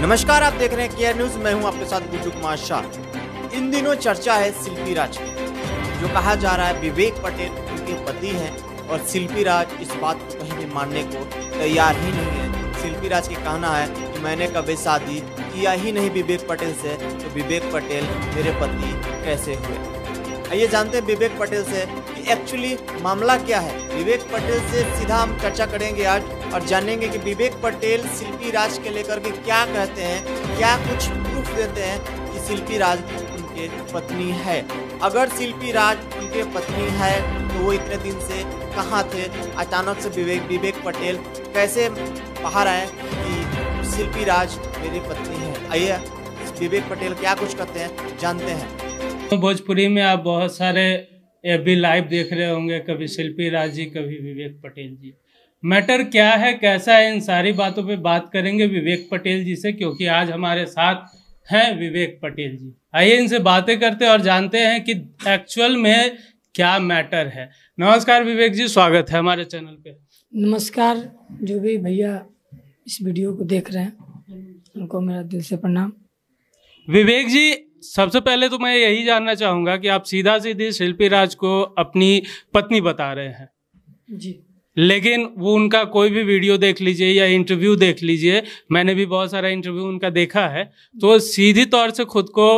नमस्कार, आप देख रहे हैं केयर न्यूज। मैं हूं आपके साथ गुड्डू कुमार शाह। इन दिनों चर्चा है शिल्पी राज की, जो कहा जा रहा है विवेक पटेल उनके पति हैं और शिल्पी राज इस बात को कहीं भी मानने को तैयार ही नहीं है। शिल्पी राज का कहना है कि मैंने कभी शादी किया ही नहीं विवेक पटेल से, तो विवेक पटेल मेरे पति कैसे हुए। आइए जानते हैं विवेक पटेल से कि एक्चुअली मामला क्या है। विवेक पटेल से सीधा हम चर्चा करेंगे आज और जानेंगे कि विवेक पटेल शिल्पी राज के लेकर के क्या कहते हैं, क्या कुछ प्रूफ देते हैं कि शिल्पी राज उनके पत्नी है। अगर शिल्पी राज उनके पत्नी है तो वो इतने दिन से कहाँ थे, अचानक से विवेक पटेल कैसे बाहर आए कि शिल्पी राज मेरी पत्नी है। आइए विवेक पटेल क्या कुछ कहते हैं जानते हैं। भोजपुरी में आप बहुत सारे एफबी लाइव देख रहे होंगे, कभी शिल्पी राज जी, कभी विवेक पटेल जी। मैटर क्या है, कैसा है, इन सारी बातों पे बात करेंगे विवेक पटेल जी से, क्योंकि आज हमारे साथ हैं विवेक पटेल जी। आइए इनसे बातें करते हैं और जानते हैं कि एक्चुअल में क्या मैटर है। नमस्कार विवेक जी, स्वागत है हमारे चैनल पे। नमस्कार, जो भी भैया इस वीडियो को देख रहे हैं उनको मेरा दिल से प्रणाम। विवेक जी, सबसे पहले तो मैं यही जानना चाहूँगा कि आप सीधा सीधी शिल्पी राज को अपनी पत्नी बता रहे हैं जी, लेकिन वो उनका कोई भी वीडियो देख लीजिए या इंटरव्यू देख लीजिए, मैंने भी बहुत सारा इंटरव्यू उनका देखा है, तो सीधी तौर से खुद को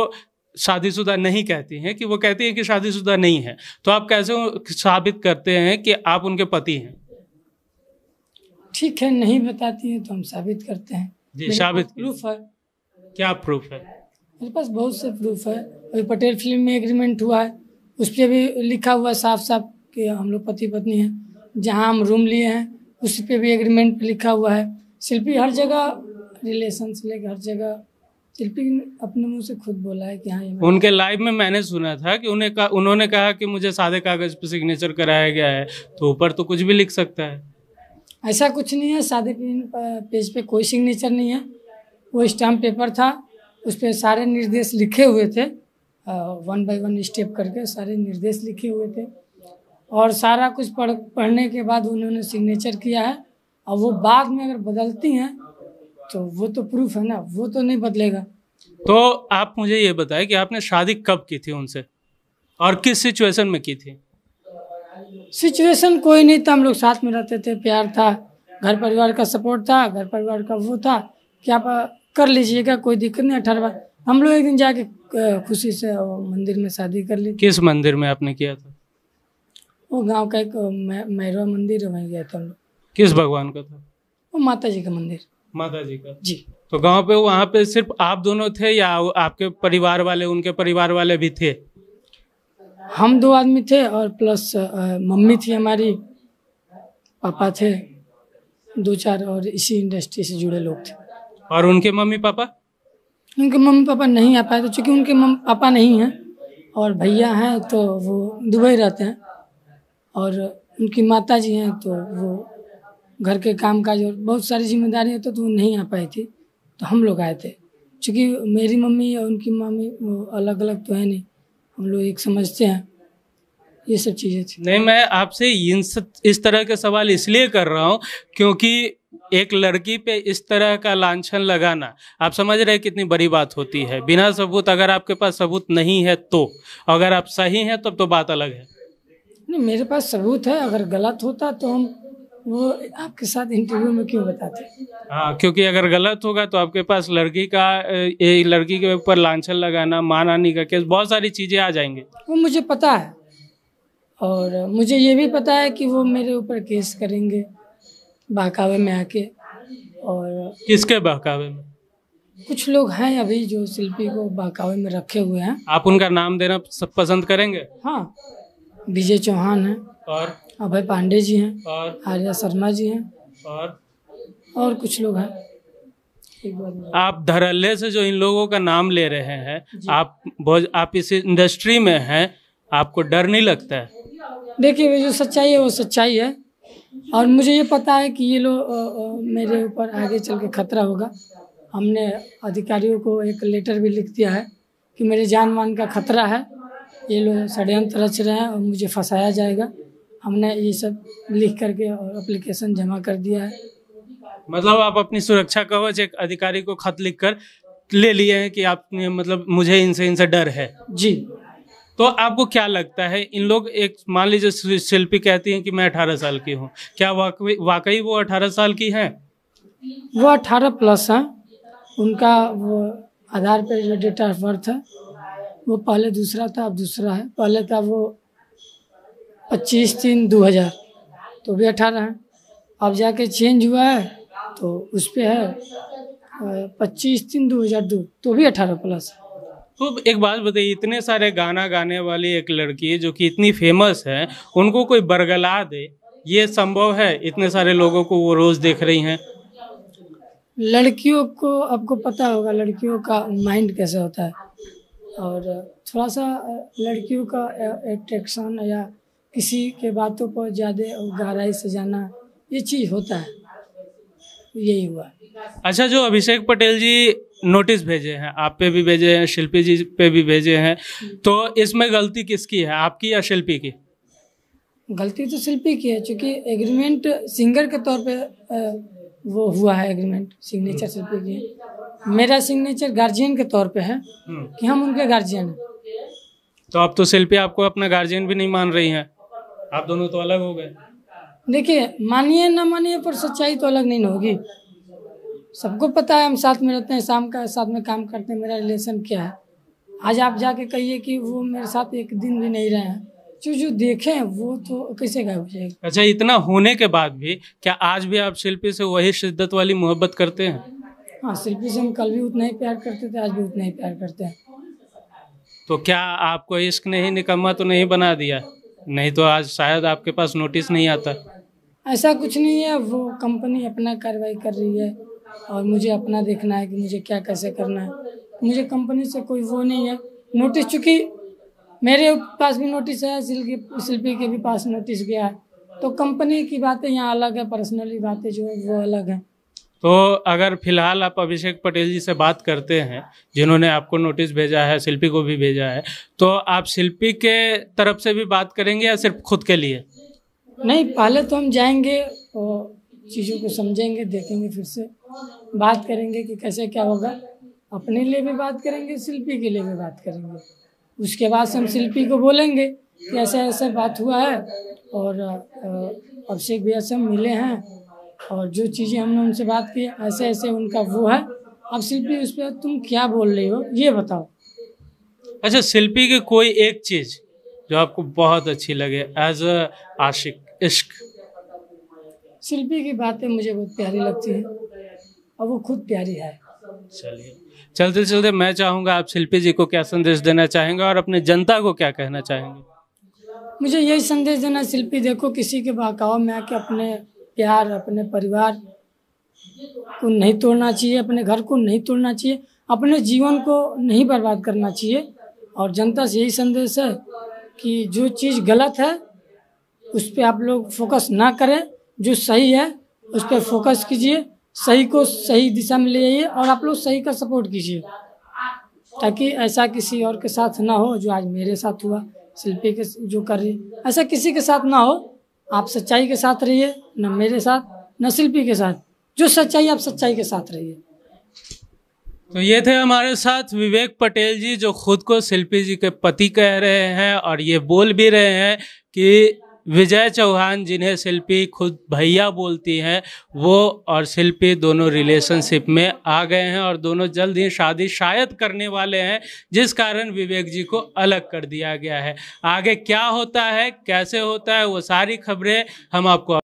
शादीशुदा नहीं कहती हैं, कि वो कहती हैं कि शादीशुदा नहीं है। तो आप कैसे साबित करते हैं कि आप उनके पति हैं? ठीक है, नहीं बताती हैं तो हम साबित करते हैं जी, साबित प्रूफ है। क्या प्रूफ है? मेरे पास बहुत से प्रूफ है। अभी पटेल फिल्म में एग्रीमेंट हुआ है, उस पर भी लिखा हुआ साफ साफ कि हम लोग पति पत्नी हैं। जहाँ हम रूम लिए हैं उस पर भी एग्रीमेंट पे लिखा हुआ है। शिल्पी हर जगह रिलेशन से लेकर हर जगह शिल्पी अपने मुंह से खुद बोला है कि हाँ। उनके लाइव में मैंने सुना था कि उन्होंने कहा कि मुझे सादे कागज पे सिग्नेचर कराया गया है, तो ऊपर तो कुछ भी लिख सकता है। ऐसा कुछ नहीं है, सादे पेज पे कोई सिग्नेचर नहीं है। वो स्टाम्प पेपर था, उस पर सारे निर्देश लिखे हुए थे, 1 बाय 1 स्टेप करके सारे निर्देश लिखे हुए थे, और सारा कुछ पढ़ने के बाद उन्होंने सिग्नेचर किया है। और वो बाद में अगर बदलती हैं तो वो तो प्रूफ है ना, वो तो नहीं बदलेगा। तो आप मुझे ये बताएं कि आपने शादी कब की थी उनसे और किस सिचुएशन में की थी? सिचुएशन कोई नहीं था, हम लोग साथ में रहते थे, प्यार था, घर परिवार का सपोर्ट था, घर परिवार का वो था कि आप कर लीजिएगा, कोई दिक्कत नहीं। 18 बार हम लोग एक दिन जाके खुशी से मंदिर में शादी कर ली। किस मंदिर में आपने किया था? वो गांव का एक मैरवा मंदिर है, वहीं गया था हम लोग। किस भगवान का था? वो माता जी का मंदिर। माता जी का जी। तो गांव पे वहाँ पे सिर्फ आप दोनों थे या आपके परिवार वाले, उनके परिवार वाले भी थे? हम 2 आदमी थे और प्लस मम्मी थी हमारी, पापा थे 2-4 और इसी इंडस्ट्री से जुड़े लोग थे। और उनके मम्मी पापा? उनके मम्मी पापा नहीं आ पाए थे, चूँकि उनके मम्मी पापा नहीं हैं और भैया हैं तो वो दुबई रहते हैं, और उनकी माता जी हैं तो वो घर के काम काज और बहुत सारी जिम्मेदारी होती तो वो नहीं आ पाई थी, तो हम लोग आए थे। चूँकि मेरी मम्मी और उनकी मम्मी वो अलग अलग तो है नहीं, हम लोग एक समझते हैं, ये सब चीज़ें थी। नहीं, मैं आपसे इस तरह के सवाल इसलिए कर रहा हूँ क्योंकि एक लड़की पे इस तरह का लांछन लगाना, आप समझ रहे हैं कितनी बड़ी बात होती है। बिना सबूत, अगर आपके पास सबूत नहीं है तो, अगर आप सही हैं तब तो बात अलग है। नहीं, मेरे पास सबूत है, अगर गलत होता तो हम वो आपके साथ इंटरव्यू में क्यों बताते। हाँ, क्योंकि अगर गलत होगा तो आपके पास लड़की के ऊपर लांछन लगाना, मानहानि का केस, बहुत सारी चीजें आ जाएंगी। वो मुझे पता है, और मुझे ये भी पता है कि वो मेरे ऊपर केस करेंगे बहकावे में आके। और किसके बहकावे में? कुछ लोग हैं अभी जो शिल्पी को बहकावे में रखे हुए हैं। आप उनका नाम देना पसंद करेंगे? हाँ, विजय चौहान हैं, और अभय पांडे जी हैं, और आर्या शर्मा जी हैं, और कुछ लोग हैं। आप धड़ल्ले से जो इन लोगों का नाम ले रहे हैं, आप इस इंडस्ट्री में हैं, आपको डर नहीं लगता है? देखिए, जो सच्चाई है वो सच्चाई है, और मुझे ये पता है कि ये लोग मेरे ऊपर आगे चल के खतरा होगा। हमने अधिकारियों को एक लेटर भी लिख दिया है कि मेरे जान मान का खतरा है, ये लोग षड्यंत्र रच रहे हैं और मुझे फंसाया जाएगा। हमने ये सब लिख करके और एप्लीकेशन जमा कर दिया है। मतलब आप अपनी सुरक्षा कवच एक अधिकारी को खत लिखकर ले लिए हैं कि आपने मतलब मुझे इनसे डर है जी। तो आपको क्या लगता है इन लोग एक मान लीजिए शिल्पी कहती हैं कि मैं 18 साल की हूँ, क्या वाकई वो 18 साल की हैं? वो 18+ हैं। उनका वो आधार पे जो डेट ऑफ बर्थ है वो पहले दूसरा था, अब दूसरा है। पहले था वो 25/3/2000, तो भी 18 है। अब जाके चेंज हुआ है तो उस पे है 25/3/2002, तो भी 18+। तो एक बात बताइए, इतने सारे गाना गाने वाली एक लड़की जो कि इतनी फेमस है, उनको कोई बरगला दे, ये संभव है? इतने सारे लोगों को वो रोज देख रही हैं। लड़कियों को आपको पता होगा लड़कियों का माइंड कैसे होता है, और थोड़ा सा लड़कियों का अट्रैक्शन या किसी के बातों पर ज़्यादा गहराई से जाना, ये चीज़ होता है, यही हुआ। अच्छा, जो अभिषेक पटेल जी नोटिस भेजे हैं, आप पे भी भेजे हैं, शिल्पी जी पे भी भेजे हैं, तो इसमें गलती किसकी है, आपकी या शिल्पी की? गलती तो शिल्पी की है, क्योंकि एग्रीमेंट सिंगर के तौर पे वो हुआ है। एग्रीमेंट सिग्नेचर शिल्पी की है, मेरा सिग्नेचर गार्जियन के तौर पे है कि हम उनके गार्जियन हैं। तो अब तो शिल्पी आपको अपना गार्जियन भी नहीं मान रही हैं, आप दोनों तो अलग हो गए। देखिए, मानिए ना मानिए, पर सच्चाई तो अलग नहीं होगी। सबको पता है हम साथ में रहते हैं, शाम का साथ में काम करते हैं, मेरा रिलेशन क्या है। आज आप जाके कहिए कि वो मेरे साथ एक दिन भी नहीं रहे हैं, जो देखें वो तो कैसे गायब हो जाएगा। अच्छा, इतना होने के बाद भी क्या आज भी आप शिल्पी से वही शिद्दत वाली मोहब्बत करते हैं? हाँ, शिल्पी से हम कल भी उतना ही प्यार करते थे, आज भी उतना ही प्यार करते हैं। तो क्या आपको इश्क ने ही निकम्मा तो नहीं बना दिया? नहीं तो आज शायद आपके पास नोटिस नहीं आता। ऐसा कुछ नहीं है, वो कंपनी अपना कार्रवाई कर रही है और मुझे अपना देखना है कि मुझे क्या कैसे करना है। मुझे कंपनी से कोई वो नहीं है। नोटिस, चूँकि मेरे पास भी नोटिस है, शिल्पी के भी पास नोटिस गया है, तो कंपनी की बातें यहाँ अलग है, पर्सनली बातें जो है वो अलग है। तो अगर फिलहाल आप अभिषेक पटेल जी से बात करते हैं, जिन्होंने आपको नोटिस भेजा है, शिल्पी को भी भेजा है, तो आप शिल्पी के तरफ से भी बात करेंगे या सिर्फ खुद के लिए? नहीं, पहले तो हम जाएंगे और चीज़ों को समझेंगे, देखेंगे, फिर से बात करेंगे कि कैसे क्या होगा। अपने लिए भी बात करेंगे, शिल्पी के लिए भी बात करेंगे। उसके बाद से हम शिल्पी को बोलेंगे कि ऐसे ऐसे बात हुआ है और अभिषेक भैया से हम मिले हैं और जो चीज़ें हमने उनसे बात की ऐसे ऐसे उनका वो है। अब शिल्पी उस पर तुम क्या बोल रही हो ये बताओ। अच्छा, शिल्पी की कोई एक चीज़ जो आपको बहुत अच्छी लगे एज अ आशिक, इश्क? शिल्पी की बातें मुझे बहुत प्यारी लगती हैं और वो खुद प्यारी है। चलिए, चलते चलते मैं चाहूँगा आप शिल्पी जी को क्या संदेश देना चाहेंगे और अपने जनता को क्या कहना चाहेंगे? मुझे यही संदेश देना, शिल्पी देखो, किसी के बहकाव में आके अपने प्यार, अपने परिवार को नहीं तोड़ना चाहिए, अपने घर को नहीं तोड़ना चाहिए, अपने जीवन को नहीं बर्बाद करना चाहिए। और जनता से यही संदेश है कि जो चीज़ गलत है उस पर आप लोग फोकस ना करें, जो सही है उस पर फोकस कीजिए, सही को सही दिशा में ले जाइए और आप लोग सही का सपोर्ट कीजिए, ताकि ऐसा किसी और के साथ ना हो जो आज मेरे साथ हुआ, शिल्पी के जो कर रही, ऐसा किसी के साथ ना हो। आप सच्चाई के साथ रहिए, न मेरे साथ न शिल्पी के साथ, जो सच्चाई आप सच्चाई के साथ रहिए। तो ये थे हमारे साथ विवेक पटेल जी, जो खुद को शिल्पी जी के पति कह रहे हैं और ये बोल भी रहे हैं कि विजय चौहान, जिन्हें शिल्पी खुद भैया बोलती हैं, वो और शिल्पी दोनों रिलेशनशिप में आ गए हैं और दोनों जल्द ही शादी शायद करने वाले हैं, जिस कारण विवेक जी को अलग कर दिया गया है। आगे क्या होता है, कैसे होता है, वो सारी खबरें हम आपको